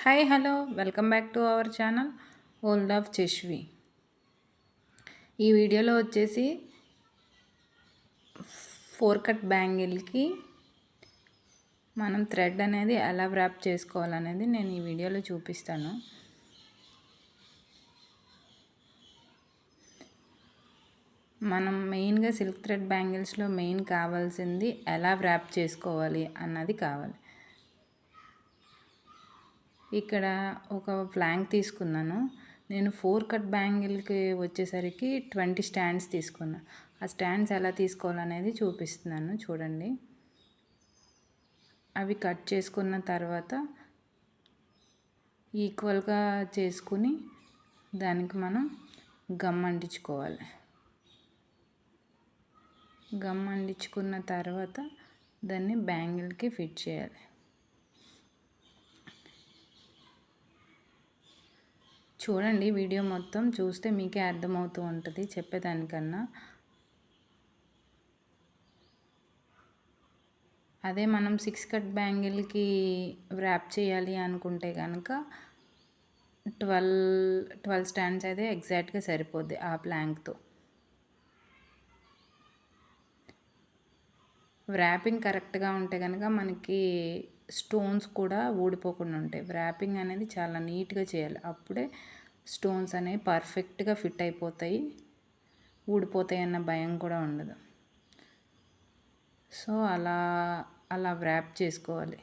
Hi hello welcome back to our channel old of Cheshvi. ఈ వీడియోలో వచ్చేసి 4 కట్ బ్యాంగిల్కి మనం థ్రెడ్ అనేది ఎలా వ్రాప్ చేసుకోవాలనేది నేను ఈ వీడియోలో చూపిస్తాను. మనం మెయిన్గా సిల్క్ థ్రెడ్ బ్యాంగిల్స్లో మెయిన్ కావాల్సింది ఎలా వ్రాప్ చేసుకోవాలి అన్నది కావాలి. ఇక్కడ ఒక ఫ్లాంక్ తీసుకున్నాను. నేను 4 కట్ బ్యాంగిల్కి వచ్చేసరికి 20 స్టాండ్స్ తీసుకున్నాను. ఆ స్టాండ్స్ ఎలా తీసుకోవాలనేది చూపిస్తున్నాను చూడండి. అవి కట్ చేసుకున్న తర్వాత ఈక్వల్గా చేసుకుని దానికి మనం గమ్ అంటించుకోవాలి. గమ్ అంటించుకున్న తర్వాత దాన్ని బ్యాంగిల్కి ఫిట్ చేయాలి. చూడండి, వీడియో మొత్తం చూస్తే మీకే అర్థమవుతూ ఉంటుంది చెప్పేదానికన్నా. అదే మనం 6 కట్ బ్యాంగిల్కి వ్రాప్ చేయాలి అనుకుంటే కనుక 12 స్టాండ్స్ అయితే ఎగ్జాక్ట్గా సరిపోద్ది ఆ ప్లాంక్తో. వ్రాపింగ్ కరెక్ట్గా ఉంటే కనుక మనకి స్టోన్స్ కూడా ఊడిపోకుండా ఉంటాయి. వ్రాపింగ్ అనేది చాలా నీట్గా చేయాలి, అప్పుడే స్టోన్స్ అనేవి పర్ఫెక్ట్గా ఫిట్ అయిపోతాయి, ఊడిపోతాయి అన్న భయం కూడా ఉండదు. సో అలా వ్రాప్ చేసుకోవాలి.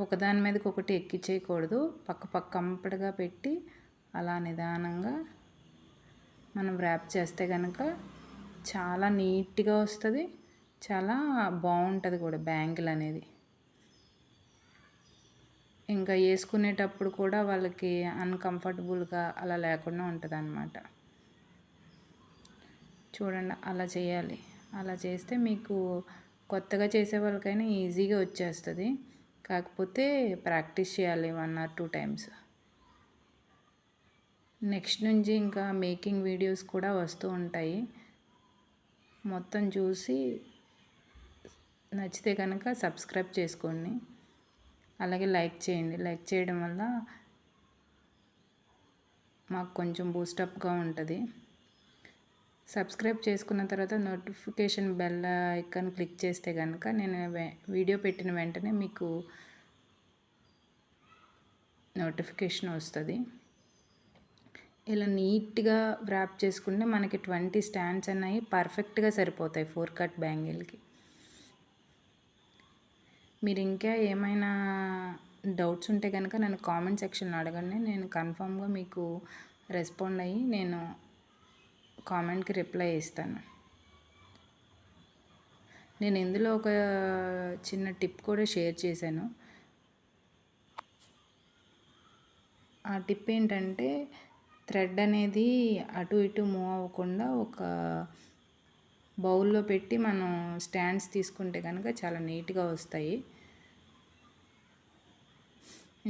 ఒకదాని మీదకి ఒకటి ఎక్కించేయకూడదు, పక్క కంపడగా పెట్టి అలా నిదానంగా మనం వ్రాప్ చేస్తే కనుక చాలా నీట్గా వస్తుంది, చాలా బాగుంటుంది కూడా బ్యాంగిల్ అనేది. ఇంకా వేసుకునేటప్పుడు కూడా వాళ్ళకి అన్కంఫర్టబుల్గా అలా లేకుండా ఉంటుంది అన్నమాట. చూడండి, అలా చేయాలి. అలా చేస్తే మీకు కొత్తగా చేసే వాళ్ళకైనా ఈజీగా వచ్చేస్తుంది. కాకపోతే ప్రాక్టీస్ చేయాలి 1 or 2 టైమ్స్. నెక్స్ట్ నుంచి ఇంకా మేకింగ్ వీడియోస్ కూడా వస్తూ ఉంటాయి. మొత్తం చూసి నచ్చితే కనుక సబ్స్క్రైబ్ చేసుకోండి, అలాగే లైక్ చేయండి. లైక్ చేయడం వల్ల మాకు కొంచెం బూస్టప్గా ఉంటుంది. సబ్స్క్రైబ్ చేసుకున్న తర్వాత నోటిఫికేషన్ బెల్ ఐకాన్ క్లిక్ చేస్తే కనుక నేను వీడియో పెట్టిన వెంటనే మీకు నోటిఫికేషన్ వస్తుంది. ఇలా నీట్గా వ్రాప్ చేసుకుంటే మనకి 20 స్టాండ్స్ అన్నవి పర్ఫెక్ట్గా సరిపోతాయి 4 కట్ బ్యాంగిల్కి. మీరు ఇంకా ఏమైనా డౌట్స్ ఉంటే కనుక నన్ను కామెంట్ సెక్షన్లో అడగండి. నేను కన్ఫామ్గా మీకు రెస్పాండ్ అయ్యి నేను కామెంట్కి రిప్లై ఇస్తాను. నేను ఇందులో ఒక చిన్న టిప్ కూడా షేర్ చేశాను. ఆ టిప్ ఏంటంటే, థ్రెడ్ అనేది అటు ఇటు మూవ్ అవ్వకుండా ఒక బౌల్లో పెట్టి మనం స్టాండ్స్ తీసుకుంటే కనుక చాలా నీట్గా వస్తాయి.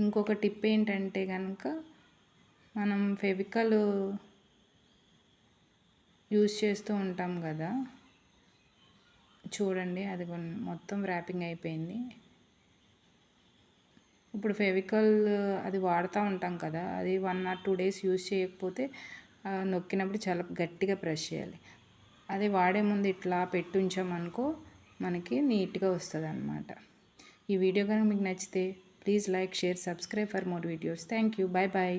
ఇంకొక టిప్ ఏంటంటే కనుక, మనం ఫెవికాల్ యూజ్ చేస్తూ ఉంటాం కదా, చూడండి అది మొత్తం ర్యాపింగ్ అయిపోయింది. ఇప్పుడు ఫెవికాల్ అది వాడుతూ ఉంటాం కదా, అది 1 or 2 డేస్ యూజ్ చేయకపోతే నొక్కినప్పుడు చాలా గట్టిగా ప్రెస్ చేయాలి. అది వాడే ముందు ఇట్లా పెట్టి ఉంచామనుకో మనకి నీట్గా వస్తుంది అన్నమాట. ఈ వీడియో కనుక మీకు నచ్చితే please like, share, subscribe for more videos. Thank you. Bye bye.